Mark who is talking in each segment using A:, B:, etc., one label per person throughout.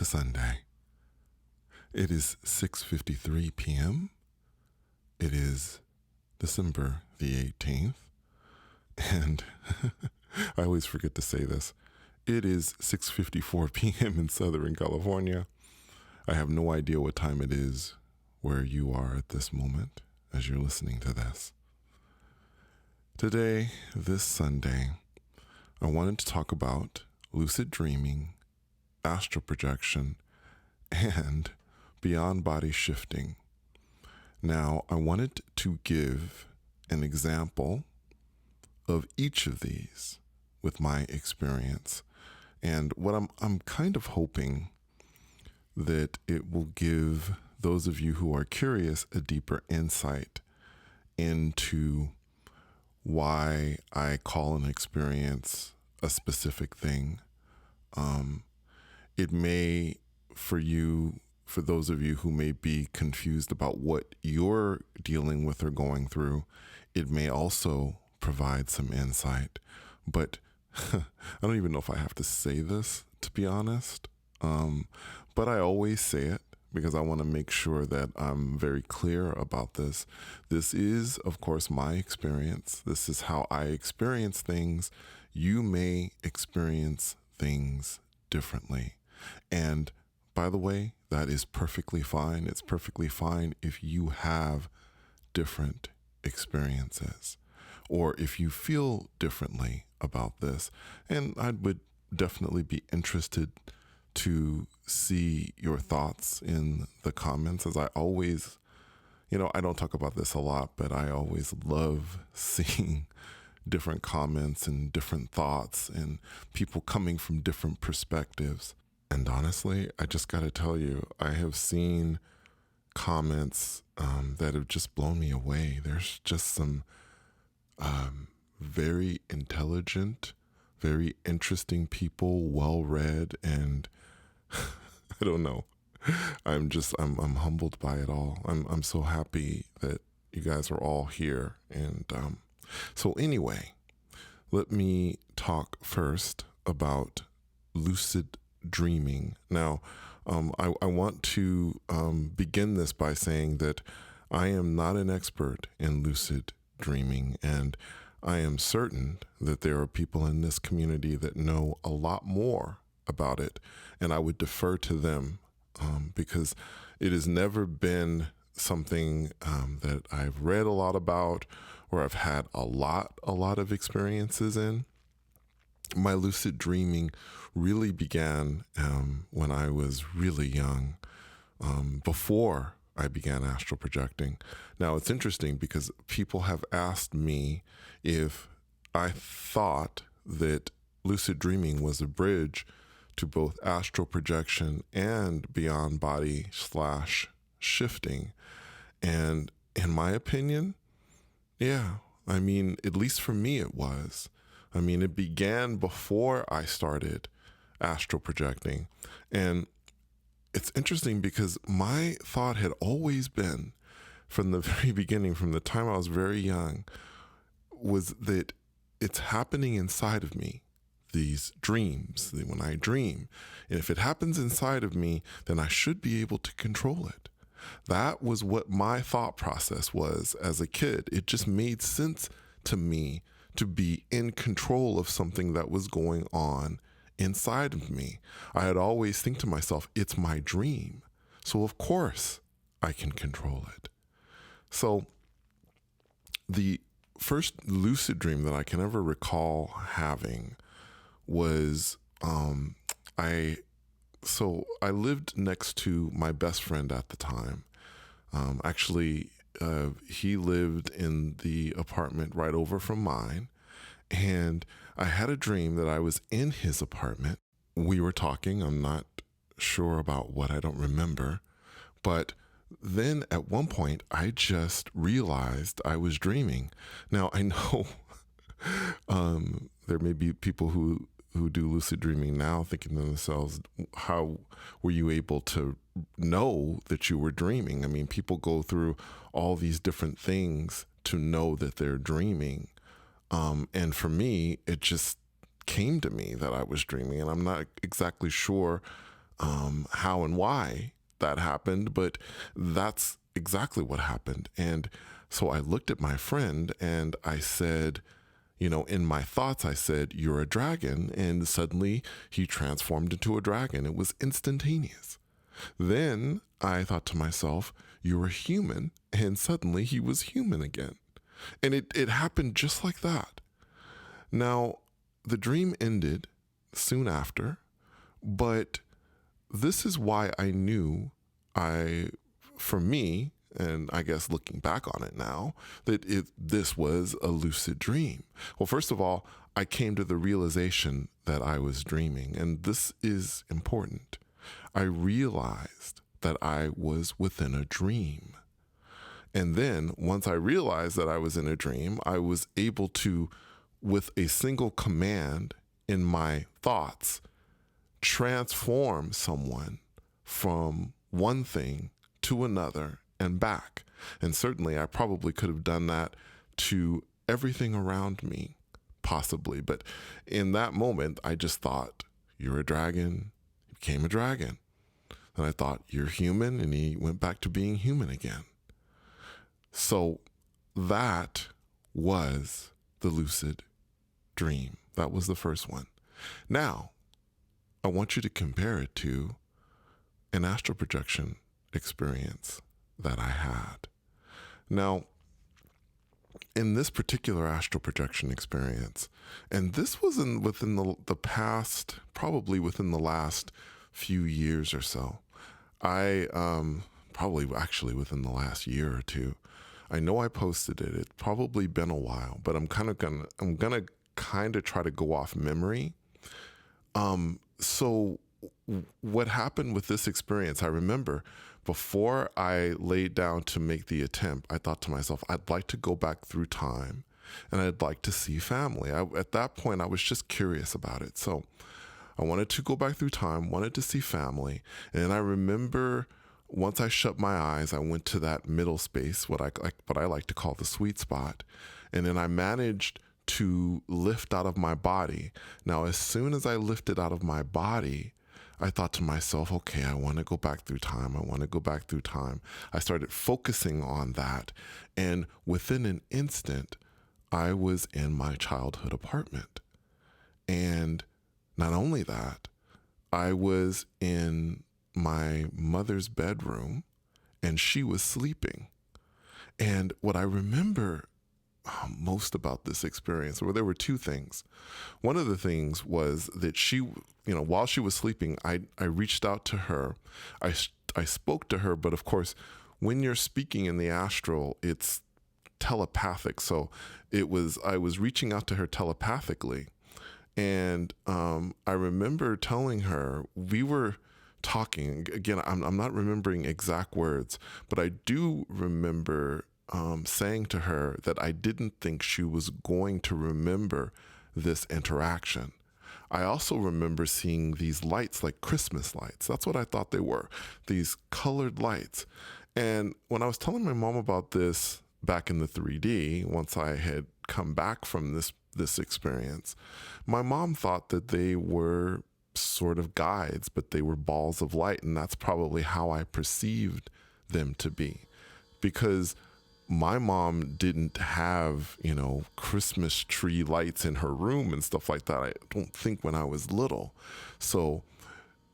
A: to Sunday. It is 6:53 p.m. It is December the 18th. And I always forget to say this. It is 6:54 p.m. in Southern California. I have no idea what time it is where you are at this moment as you're listening to this. Today, this Sunday, I wanted to talk about lucid dreaming, astral projection, and beyond body shifting. Now, I wanted to give an example of each of these with my experience. And what I'm kind of hoping that it will give those of you who are curious a deeper insight into why I call an experience a specific thing. It may, for those of you who may be confused about what you're dealing with or going through, it may also provide some insight. But I don't even know if I have to say this, to be honest. But I always say it because I want to make sure that I'm very clear about this. This is, of course, my experience. This is how I experience things. You may experience things differently. And by the way, that is perfectly fine. It's perfectly fine if you have different experiences or if you feel differently about this. And I would definitely be interested to see your thoughts in the comments, as I always, I don't talk about this a lot, but I always love seeing different comments and different thoughts and people coming from different perspectives. And honestly, I just got to tell you, I have seen comments that have just blown me away. There's just some very intelligent, very interesting people, well-read, and I don't know. I'm humbled by it all. I'm so happy that you guys are all here. And so anyway, let me talk first about lucid dreaming. Now, I want to begin this by saying that I am not an expert in lucid dreaming, and I am certain that there are people in this community that know a lot more about it, and I would defer to them because it has never been something that I've read a lot about or I've had a lot of experiences in. My lucid dreaming really began when I was really young, before I began astral projecting. Now, it's interesting because people have asked me if I thought that lucid dreaming was a bridge to both astral projection and beyond body / shifting. And in my opinion, yeah, I mean, at least for me it was. I mean, it began before I started astral projecting. And it's interesting because my thought had always been, from the very beginning, from the time I was very young, was that it's happening inside of me, these dreams, when I dream. And if it happens inside of me, then I should be able to control it. That was what my thought process was as a kid. It just made sense to me to be in control of something that was going on inside of me. I had always think to myself, it's my dream, so of course I can control it. So the first lucid dream that I can ever recall having was I lived next to my best friend at the time. Actually, he lived in the apartment right over from mine, and I had a dream that I was in his apartment. We were talking. I'm not sure about what, I don't remember. But then at one point, I just realized I was dreaming. Now, I know there may be people who do lucid dreaming now thinking to themselves, how were you able to know that you were dreaming? I mean, people go through all these different things to know that they're dreaming. And for me, it just came to me that I was dreaming, and I'm not exactly sure how and why that happened, but that's exactly what happened. And so I looked at my friend and I said, in my thoughts, I said, "You're a dragon." And suddenly he transformed into a dragon. It was instantaneous. Then I thought to myself, "You're a human." And suddenly he was human again. And it happened just like that. Now, the dream ended soon after, but this is why I knew for me, and I guess looking back on it now, that this was a lucid dream. Well, first of all, I came to the realization that I was dreaming, and this is important. I realized that I was within a dream. And then once I realized that I was in a dream, I was able to, with a single command in my thoughts, transform someone from one thing to another and back. And certainly I probably could have done that to everything around me, possibly. But in that moment, I just thought, "You're a dragon," he became a dragon. And I thought, "You're human," and he went back to being human again. So that was the lucid dream. That was the first one. Now, I want you to compare it to an astral projection experience that I had. Now, in this particular astral projection experience, and this was within the past, probably within the last few years or so, I probably actually within the last year or two. I know I posted it. It's probably been a while, but I'm gonna kind of try to go off memory. So what happened with this experience, I remember before I laid down to make the attempt, I thought to myself, I'd like to go back through time and I'd like to see family. At that point, I was just curious about it. So I wanted to go back through time, wanted to see family. And I remember once I shut my eyes, I went to that middle space, what I like to call the sweet spot. And then I managed to lift out of my body. Now, as soon as I lifted out of my body, I thought to myself, okay, I want to go back through time. I want to go back through time. I started focusing on that. And within an instant, I was in my childhood apartment. And not only that, I was in my mother's bedroom and she was sleeping. And what I remember most about this experience, well, there were two things. One of the things was that she, while she was sleeping, I reached out to her. I spoke to her, but of course, when you're speaking in the astral, it's telepathic. So I was reaching out to her telepathically. And I remember telling her, we were talking, again, I'm not remembering exact words, but I do remember saying to her that I didn't think she was going to remember this interaction. I also remember seeing these lights, like Christmas lights. That's what I thought they were, these colored lights. And when I was telling my mom about this back in the 3D, once I had come back from this experience, my mom thought that they were sort of guides, but they were balls of light. And that's probably how I perceived them to be, because my mom didn't have, Christmas tree lights in her room and stuff like that. I don't think when I was little. So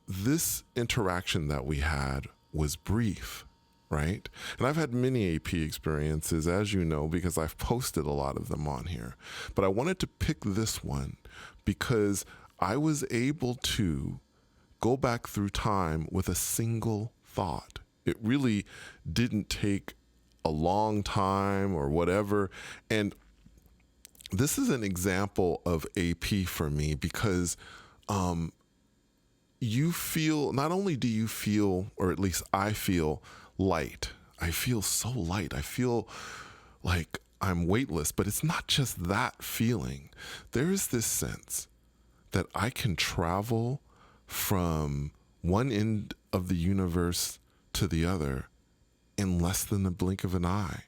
A: this interaction that we had was brief, right? And I've had many AP experiences, as you know, because I've posted a lot of them on here. But I wanted to pick this one because I was able to go back through time with a single thought. It really didn't take a long time or whatever. And this is an example of AP for me because you feel, not only do you feel, or at least I feel light. I feel so light. I feel like I'm weightless, but it's not just that feeling. There is this sense that I can travel from one end of the universe to the other in less than the blink of an eye.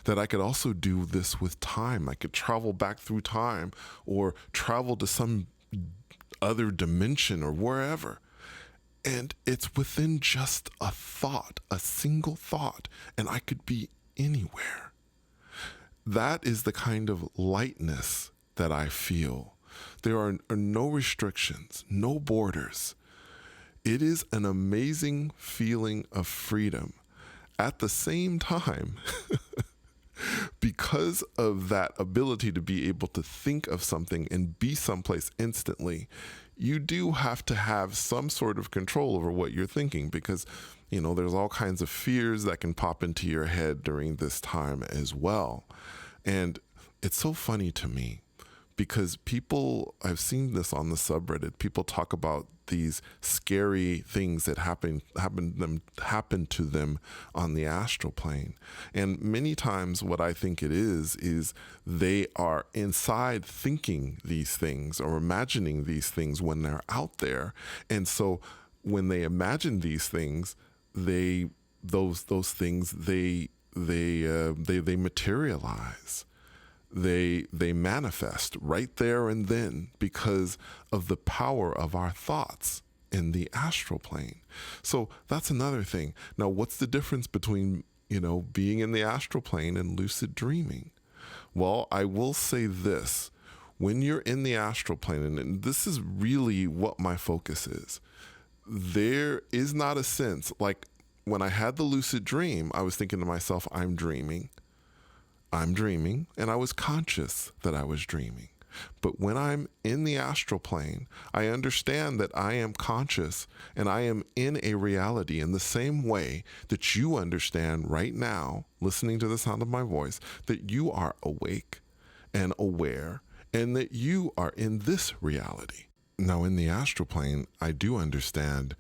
A: That I could also do this with time. I could travel back through time or travel to some other dimension or wherever. And it's within just a thought, a single thought, and I could be anywhere. That is the kind of lightness that I feel. There are no restrictions, no borders. It is an amazing feeling of freedom. At the same time, because of that ability to be able to think of something and be someplace instantly, you do have to have some sort of control over what you're thinking, because, there's all kinds of fears that can pop into your head during this time as well. And it's so funny to me because I've seen this on the subreddit, people talk about these scary things that happen to them on the astral plane. And many times what I think it is they are inside thinking these things or imagining these things when they're out there. And so when they imagine these things, those things materialize. They manifest right there and then because of the power of our thoughts in the astral plane. So that's another thing. Now, what's the difference between, being in the astral plane and lucid dreaming? Well, I will say this. When you're in the astral plane, and this is really what my focus is, there is not a sense, like when I had the lucid dream, I was thinking to myself, I'm dreaming, and I was conscious that I was dreaming. But when I'm in the astral plane, I understand that I am conscious and I am in a reality in the same way that you understand right now, listening to the sound of my voice, that you are awake and aware and that you are in this reality. Now, in the astral plane, I do understand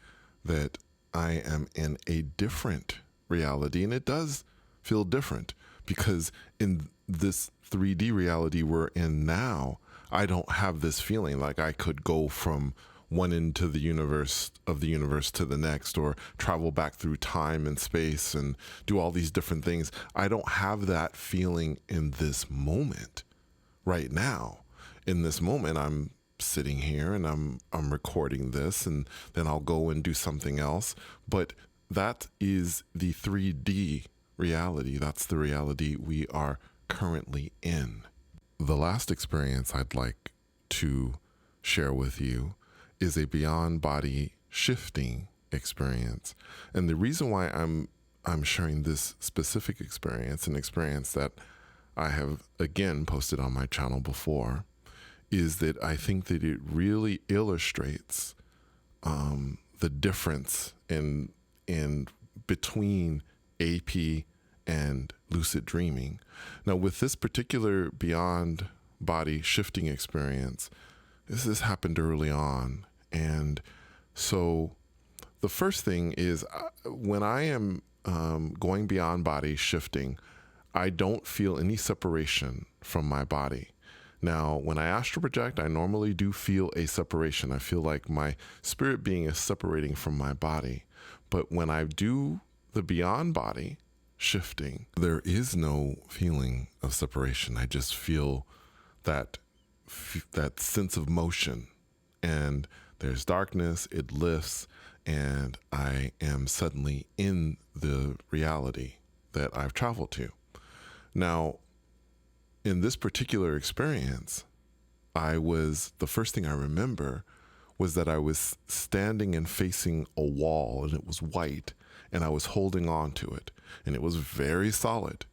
A: that I am in a different reality, and it does feel different. Because in this 3D reality we're in now, I don't have this feeling like I could go from one end of the universe to the next, or travel back through time and space and do all these different things. I don't have that feeling in this moment right now. In this moment, I'm sitting here and I'm recording this, and then I'll go and do something else. But that is the 3D reality. That's the reality we are currently in. The last experience I'd like to share with you is a beyond body shifting experience. And the reason why I'm sharing this specific experience, an experience that I have again posted on my channel before, is that I think that it really illustrates the difference in between AP and lucid dreaming. Now, with this particular beyond body shifting experience, this has happened early on. And so the first thing is when I am going beyond body shifting, I don't feel any separation from my body. Now, when I astral project, I normally do feel a separation. I feel like my spirit being is separating from my body. But when I do the beyond body shifting, there is no feeling of separation. I just feel that sense of motion, and there's darkness, it lifts, and I am suddenly in the reality that I've traveled to. Now, in this particular experience, the first thing I remember was that I was standing and facing a wall, and it was white, and I was holding on to it, and it was very solid.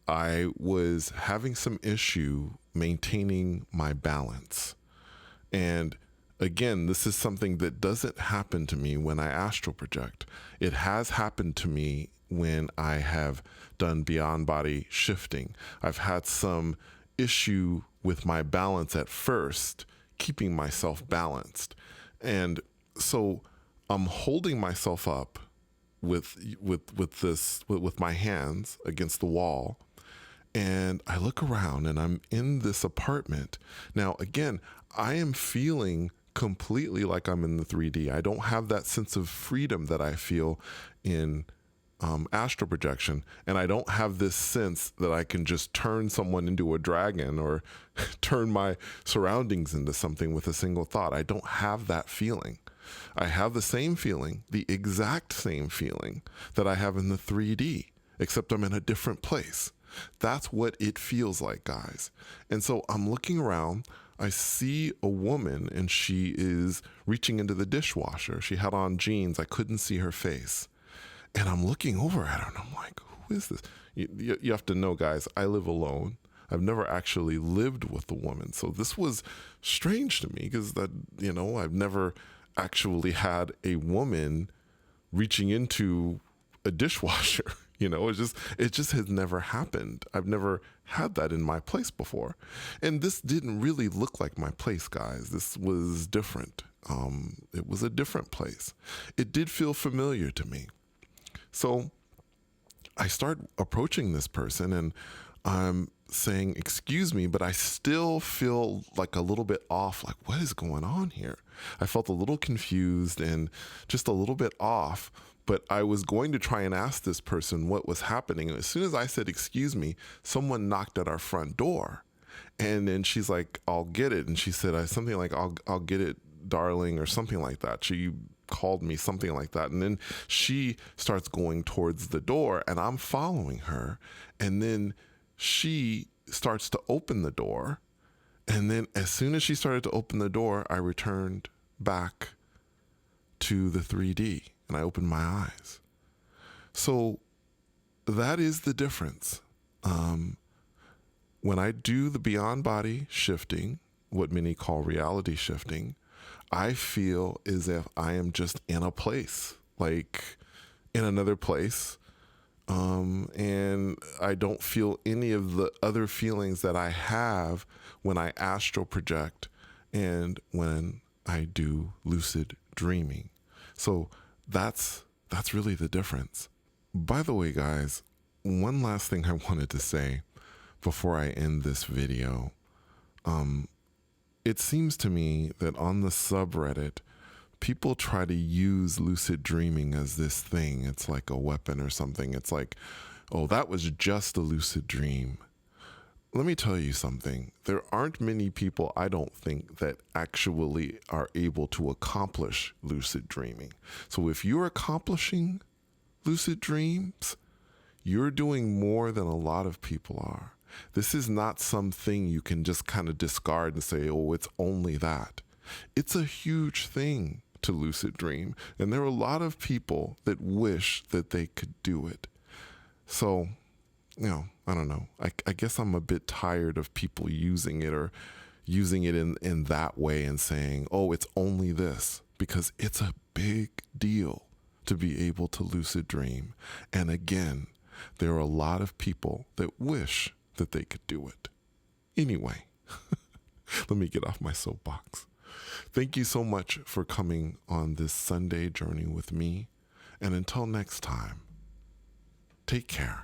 A: I was having some issue maintaining my balance. And again, this is something that doesn't happen to me when I astral project. It has happened to me when I have done beyond body shifting. I've had some issue with my balance at first, keeping myself balanced. And so I'm holding myself up with my hands against the wall. And I look around and I'm in this apartment. Now, again, I am feeling completely like I'm in the 3D. I don't have that sense of freedom that I feel in astral projection. And I don't have this sense that I can just turn someone into a dragon or turn my surroundings into something with a single thought. I don't have that feeling. I have the same feeling, the exact same feeling that I have in the 3D, except I'm in a different place. That's what it feels like, guys. And so I'm looking around. I see a woman and she is reaching into the dishwasher. She had on jeans. I couldn't see her face. And I'm looking over at her and I'm like, who is this? You have to know, guys, I live alone. I've never actually lived with a woman. So this was strange to me because I've never actually had a woman reaching into a dishwasher. It just has never happened. I've never had that in my place before. And this didn't really look like my place, guys. This was different. It was a different place. It did feel familiar to me. So I start approaching this person and I'm saying, excuse me, but I still feel like a little bit off. Like, what is going on here? I felt a little confused and just a little bit off, but I was going to try and ask this person what was happening. And as soon as I said, excuse me, someone knocked at our front door. And then she's like, I'll get it. And she said something like, I'll get it, darling, or something like that. She called me something like that. And then she starts going towards the door and I'm following her. And then she starts to open the door. And then as soon as she started to open the door, I returned back to the 3D and I opened my eyes. So that is the difference. When I do the beyond body shifting, what many call reality shifting, I feel as if I am just in a place, like in another place. And I don't feel any of the other feelings that I have when I astral project and when I do lucid dreaming. So that's really the difference. By the way, guys, one last thing I wanted to say before I end this video. It seems to me that on the subreddit, people try to use lucid dreaming as this thing. It's like a weapon or something. It's like, oh, that was just a lucid dream. Let me tell you something. There aren't many people, I don't think, that actually are able to accomplish lucid dreaming. So if you're accomplishing lucid dreams, you're doing more than a lot of people are. This is not something you can just kind of discard and say, oh, it's only that. It's a huge thing to lucid dream. And there are a lot of people that wish that they could do it. So, I don't know. I guess I'm a bit tired of people using it or using it in that way and saying, oh, it's only this, because it's a big deal to be able to lucid dream. And again, there are a lot of people that wish that they could do it. Anyway, let me get off my soapbox. Thank you so much for coming on this Sunday journey with me. And until next time, take care.